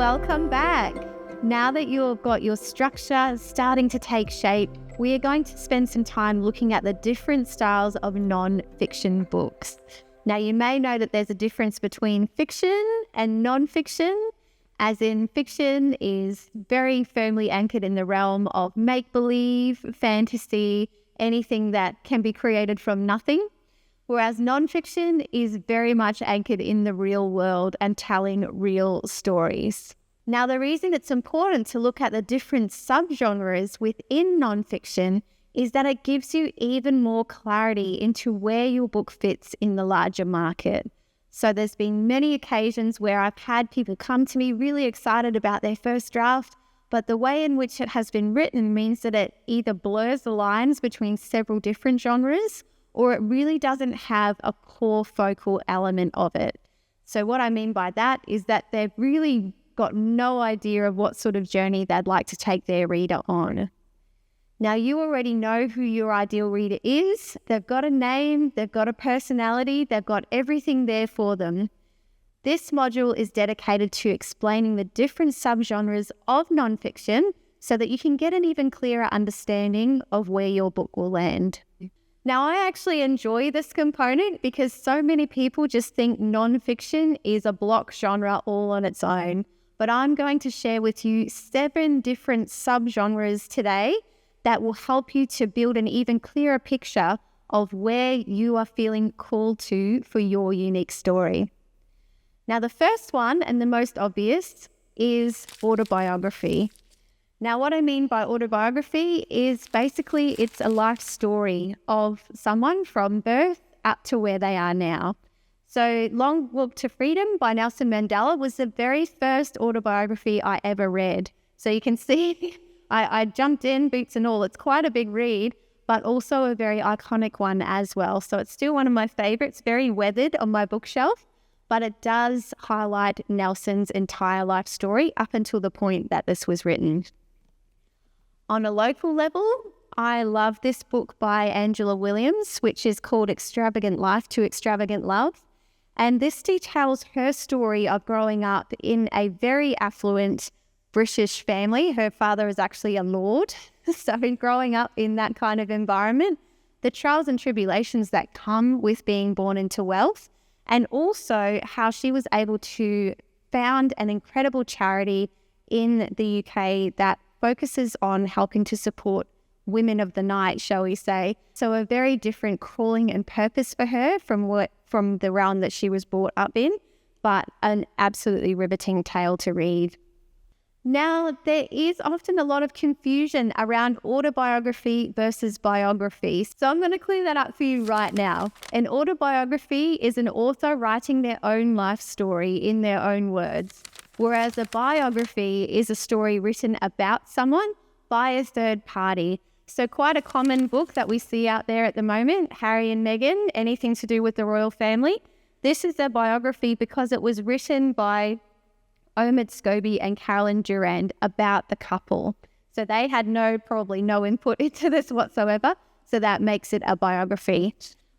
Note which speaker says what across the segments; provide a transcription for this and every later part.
Speaker 1: Welcome back. Now that you've got your structure starting to take shape, we are going to spend some time looking at the different styles of non-fiction books. Now, you may know that there's a difference between fiction and non-fiction, as in fiction is very firmly anchored in the realm of make-believe, fantasy, anything that can be created from nothing, whereas non-fiction is very much anchored in the real world and telling real stories. Now, the reason it's important to look at the different subgenres within non-fiction is that it gives you even more clarity into where your book fits in the larger market. So there's been many occasions where I've had people come to me really excited about their first draft, but the way in which it has been written means that it either blurs the lines between several different genres, or it really doesn't have a core focal element of it. So what I mean by that is that they've really got no idea of what sort of journey they'd like to take their reader on. Now, you already know who your ideal reader is. They've got a name, they've got a personality, they've got everything there for them. This module is dedicated to explaining the different subgenres of nonfiction so that you can get an even clearer understanding of where your book will land. Now, I actually enjoy this component because so many people just think nonfiction is a block genre all on its own. But I'm going to share with you 7 different subgenres today that will help you to build an even clearer picture of where you are feeling called to for your unique story. Now, the first one and the most obvious is autobiography. Now, what I mean by autobiography is basically it's a life story of someone from birth up to where they are now. So Long Walk to Freedom by Nelson Mandela was the very first autobiography I ever read. So you can see I jumped in, boots and all. It's quite a big read, but also a very iconic one as well. So it's still one of my favorites, very weathered on my bookshelf, but it does highlight Nelson's entire life story up until the point that this was written. On a local level, I love this book by Angela Williams, which is called Extravagant Life to Extravagant Love. And this details her story of growing up in a very affluent British family. Her father is actually a lord. So growing up in that kind of environment, the trials and tribulations that come with being born into wealth, and also how she was able to found an incredible charity in the UK that focuses on helping to support women of the night, shall we say. So a very different calling and purpose for her from the realm that she was brought up in, but an absolutely riveting tale to read. Now, there is often a lot of confusion around autobiography versus biography. So I'm going to clear that up for you right now. An autobiography is an author writing their own life story in their own words, whereas a biography is a story written about someone by a third party. So quite a common book that we see out there at the moment, Harry and Meghan, anything to do with the royal family. This is a biography because it was written by Omid Scobie and Carolyn Durand about the couple. So they had probably no input into this whatsoever. So that makes it a biography.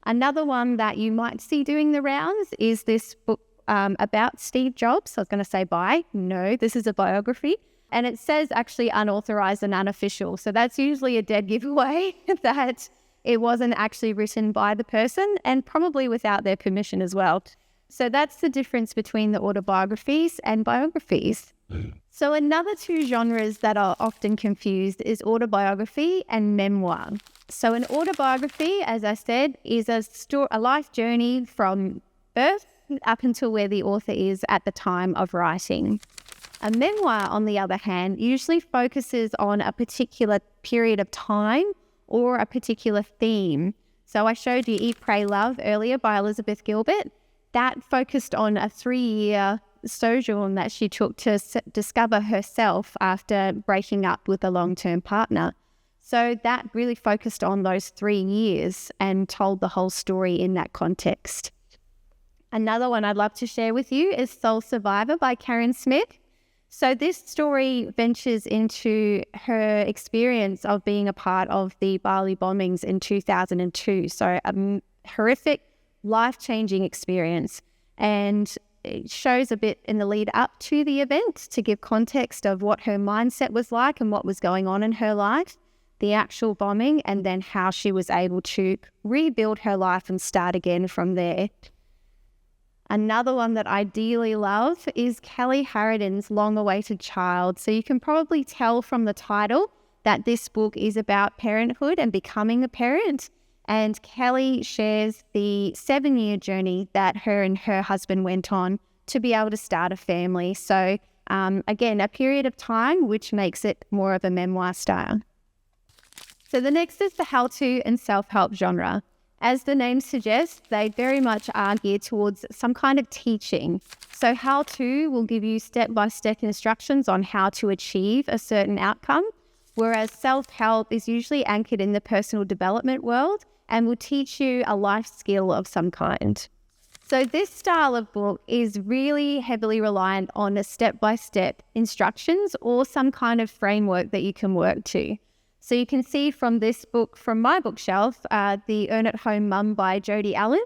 Speaker 1: Another one that you might see doing the rounds is this book about Steve Jobs. I was going to say no, this is a biography. And it says actually unauthorized and unofficial. So that's usually a dead giveaway that it wasn't actually written by the person and probably without their permission as well. So that's the difference between the autobiographies and biographies. So another 2 genres that are often confused is autobiography and memoir. So an autobiography, as I said, is a life journey from birth up until where the author is at the time of writing. A memoir, on the other hand, usually focuses on a particular period of time or a particular theme. So I showed you Eat, Pray, Love earlier by Elizabeth Gilbert. That focused on a 3-year sojourn that she took to discover herself after breaking up with a long-term partner. So that really focused on those 3 years and told the whole story in that context. Another one I'd love to share with you is Soul Survivor by Karen Smith. So this story ventures into her experience of being a part of the Bali bombings in 2002. So a horrific, life-changing experience. And it shows a bit in the lead up to the event to give context of what her mindset was like and what was going on in her life, the actual bombing, and then how she was able to rebuild her life and start again from there. Another one that I dearly love is Kelly Harridan's Long-Awaited Child. So you can probably tell from the title that this book is about parenthood and becoming a parent. And Kelly shares the 7-year journey that her and her husband went on to be able to start a family. So again, a period of time which makes it more of a memoir style. So the next is the how-to and self-help genre. As the name suggests, they very much are geared towards some kind of teaching. So how-to will give you step-by-step instructions on how to achieve a certain outcome, whereas self-help is usually anchored in the personal development world and will teach you a life skill of some kind. So this style of book is really heavily reliant on a step-by-step instructions or some kind of framework that you can work to. So you can see from this book, from my bookshelf, The Earn at Home Mum by Jodie Allen.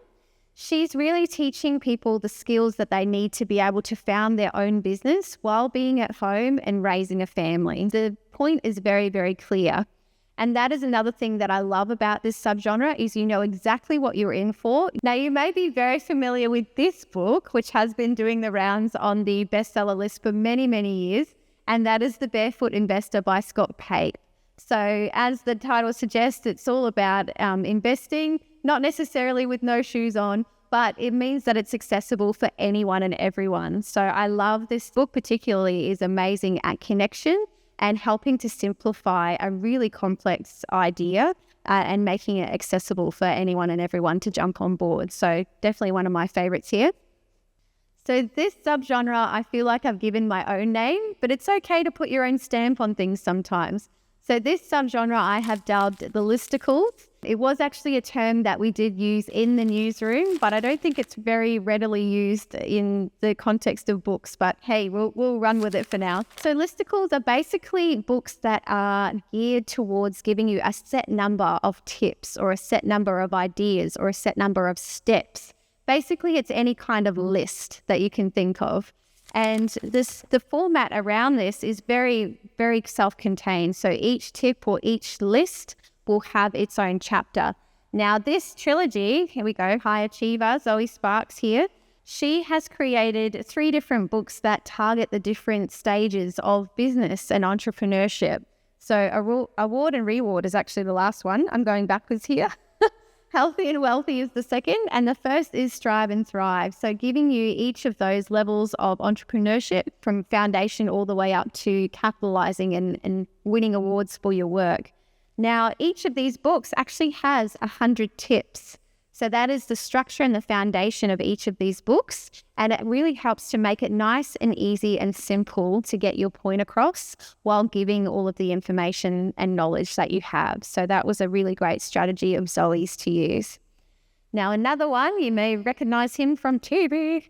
Speaker 1: She's really teaching people the skills that they need to be able to found their own business while being at home and raising a family. The point is very, very clear. And that is another thing that I love about this subgenre is you know exactly what you're in for. Now, you may be very familiar with this book, which has been doing the rounds on the bestseller list for many, many years, and that is The Barefoot Investor by Scott Pate. So as the title suggests, it's all about investing, not necessarily with no shoes on, but it means that it's accessible for anyone and everyone. So I love this book, particularly is amazing at connection and helping to simplify a really complex idea and making it accessible for anyone and everyone to jump on board. So definitely one of my favorites here. So this subgenre, I feel like I've given my own name, but it's okay to put your own stamp on things sometimes. So this subgenre I have dubbed the listicles. It was actually a term that we did use in the newsroom, but I don't think it's very readily used in the context of books, but hey, we'll run with it for now. So listicles are basically books that are geared towards giving you a set number of tips or a set number of ideas or a set number of steps. Basically, it's any kind of list that you can think of. And the format around this is very, very self-contained. So each tip or each list will have its own chapter. Now this trilogy, here we go, High Achiever, Zoe Sparks here. She has created 3 different books that target the different stages of business and entrepreneurship. So Award and Reward is actually the last one. I'm going backwards here. Healthy and Wealthy is the second, and the first is Strive and Thrive. So giving you each of those levels of entrepreneurship from foundation all the way up to capitalizing and winning awards for your work. Now, each of these books actually has 100 tips. So that is the structure and the foundation of each of these books. And it really helps to make it nice and easy and simple to get your point across while giving all of the information and knowledge that you have. So that was a really great strategy of Zoe's to use. Now, another one, you may recognize him from TV,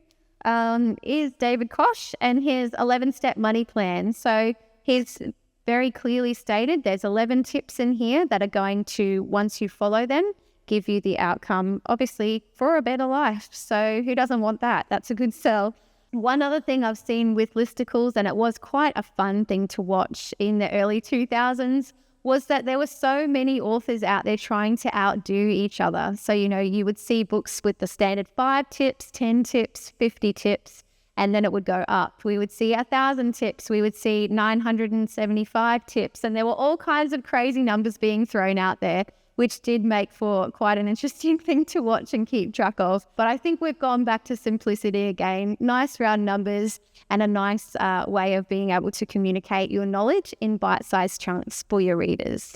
Speaker 1: is David Koch and his 11-step money plan. So he's very clearly stated there's 11 tips in here that are going to, once you follow them, give you the outcome, obviously, for a better life. So who doesn't want that? That's a good sell. One other thing I've seen with listicles, and it was quite a fun thing to watch in the early 2000s, was that there were so many authors out there trying to outdo each other. So, you know, you would see books with the standard 5 tips, 10 tips, 50 tips, and then it would go up. We would see 1,000 tips. We would see 975 tips. And there were all kinds of crazy numbers being thrown out there, which did make for quite an interesting thing to watch and keep track of. But I think we've gone back to simplicity again, nice round numbers and a nice way of being able to communicate your knowledge in bite-sized chunks for your readers.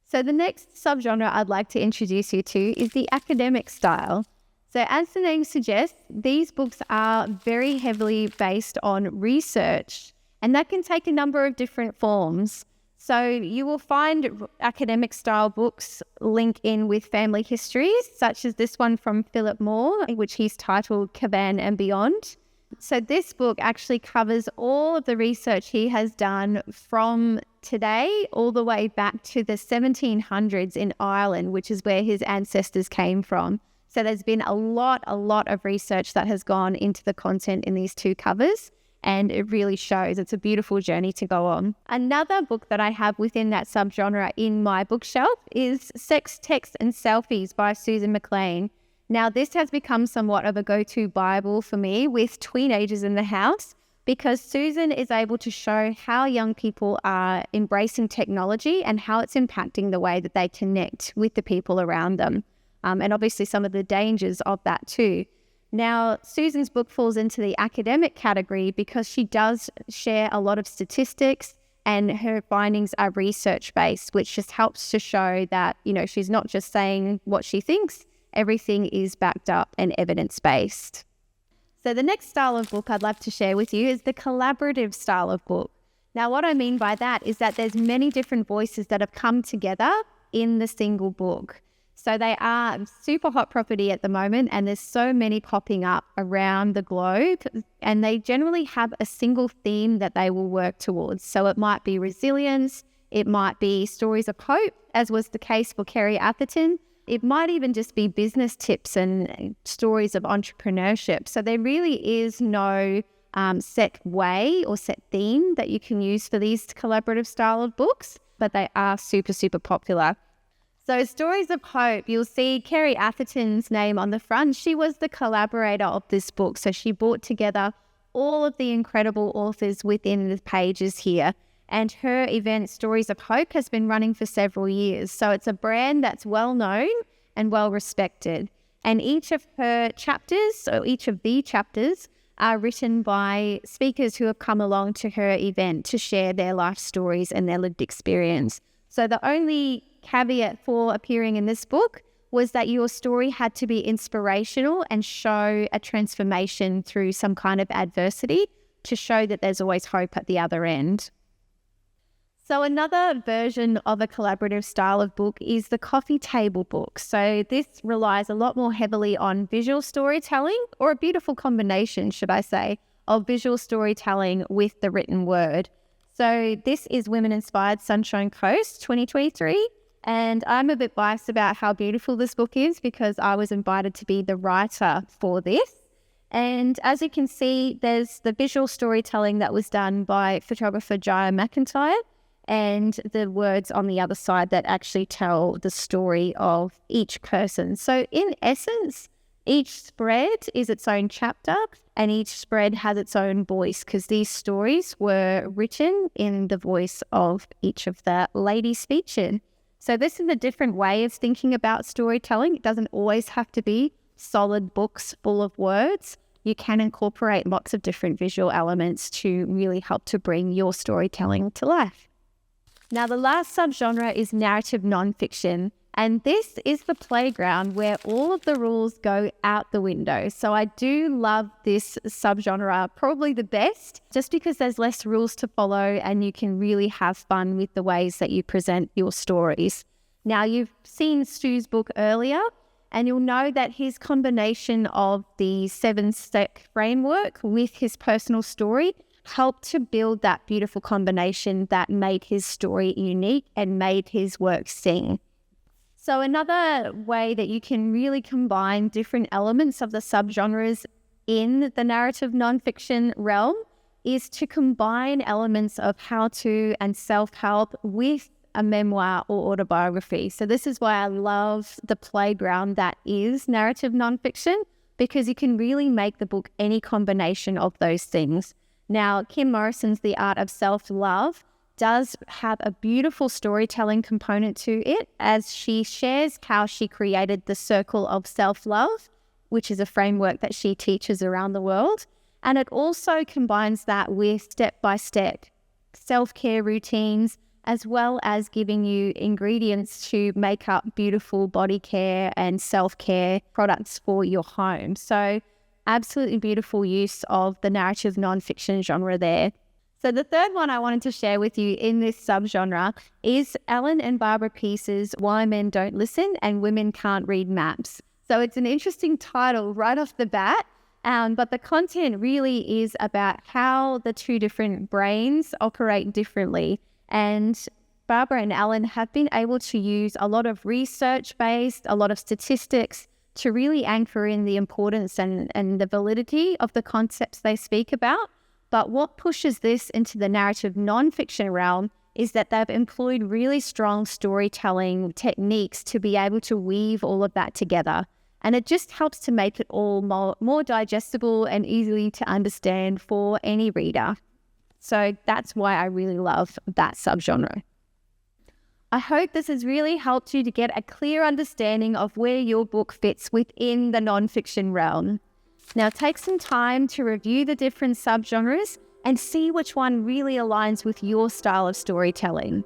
Speaker 1: So the next subgenre I'd like to introduce you to is the academic style. So as the name suggests, these books are very heavily based on research, and that can take a number of different forms. So you will find academic style books link in with family histories, such as this one from Philip Moore, which he's titled Caban and Beyond. So this book actually covers all of the research he has done from today all the way back to the 1700s in Ireland, which is where his ancestors came from. So there's been a lot of research that has gone into the content in these 2 covers, and it really shows. It's a beautiful journey to go on. Another book that I have within that subgenre in my bookshelf is Sex, Text and Selfies by Susan McLean. Now, this has become somewhat of a go-to Bible for me with teenagers in the house, because Susan is able to show how young people are embracing technology and how it's impacting the way that they connect with the people around them. And obviously some of the dangers of that too. Now, Susan's book falls into the academic category because she does share a lot of statistics, and her findings are research-based, which just helps to show that, she's not just saying what she thinks, everything is backed up and evidence-based. So the next style of book I'd love to share with you is the collaborative style of book. Now, what I mean by that is that there's many different voices that have come together in the single book. So they are super hot property at the moment, and there's so many popping up around the globe, and they generally have a single theme that they will work towards. So it might be resilience, it might be stories of hope, as was the case for Kerry Atherton. It might even just be business tips and stories of entrepreneurship. So there really is no set way or set theme that you can use for these collaborative style of books, but they are super, super popular. So stories of hope, you'll see Kerry Atherton's name on the front. She was the collaborator of this book. So she brought together all of the incredible authors within the pages here. And her event, Stories of Hope, has been running for several years. So it's a brand that's well known and well respected. And each of her chapters, or each of the chapters, are written by speakers who have come along to her event to share their life stories and their lived experience. So the only caveat for appearing in this book was that your story had to be inspirational and show a transformation through some kind of adversity to show that there's always hope at the other end. So another version of a collaborative style of book is the coffee table book. So this relies a lot more heavily on visual storytelling, or a beautiful combination, should I say, of visual storytelling with the written word. So this is Women Inspired Sunshine Coast 2023. And I'm a bit biased about how beautiful this book is because I was invited to be the writer for this. And as you can see, there's the visual storytelling that was done by photographer Jaya McIntyre, and the words on the other side that actually tell the story of each person. So in essence, each spread is its own chapter, and each spread has its own voice, because these stories were written in the voice of each of the ladies featured. So this is a different way of thinking about storytelling. It doesn't always have to be solid books full of words. You can incorporate lots of different visual elements to really help to bring your storytelling to life. Now, the last subgenre is narrative nonfiction, and this is the playground where all of the rules go out the window. So I do love this subgenre, probably the best, just because there's less rules to follow and you can really have fun with the ways that you present your stories. Now, you've seen Stu's book earlier, and you'll know that his combination of the 7-step framework with his personal story helped to build that beautiful combination that made his story unique and made his work sing. So another way that you can really combine different elements of the subgenres in the narrative nonfiction realm is to combine elements of how-to and self-help with a memoir or autobiography. So this is why I love the playground that is narrative nonfiction, because you can really make the book any combination of those things. Now, Kim Morrison's The Art of Self-Love does have a beautiful storytelling component to it, as she shares how she created the Circle of Self-Love, which is a framework that she teaches around the world. And it also combines that with step-by-step self-care routines, as well as giving you ingredients to make up beautiful body care and self-care products for your home. So absolutely beautiful use of the narrative nonfiction genre there. So the third one I wanted to share with you in this subgenre is Ellen and Barbara Peace's Why Men Don't Listen and Women Can't Read Maps. So it's an interesting title right off the bat, but the content really is about how the two different brains operate differently. And Barbara and Ellen have been able to use a lot of research-based, a lot of statistics to really anchor in the importance and the validity of the concepts they speak about. But what pushes this into the narrative non-fiction realm is that they've employed really strong storytelling techniques to be able to weave all of that together. And it just helps to make it all more digestible and easily to understand for any reader. So that's why I really love that subgenre. I hope this has really helped you to get a clear understanding of where your book fits within the nonfiction realm. Now take some time to review the different subgenres and see which one really aligns with your style of storytelling.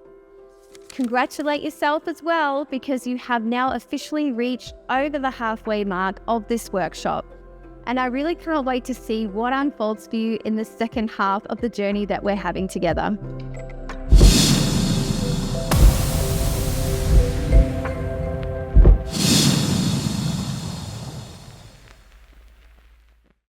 Speaker 1: Congratulate yourself as well, because you have now officially reached over the halfway mark of this workshop. And I really can't wait to see what unfolds for you in the second half of the journey that we're having together.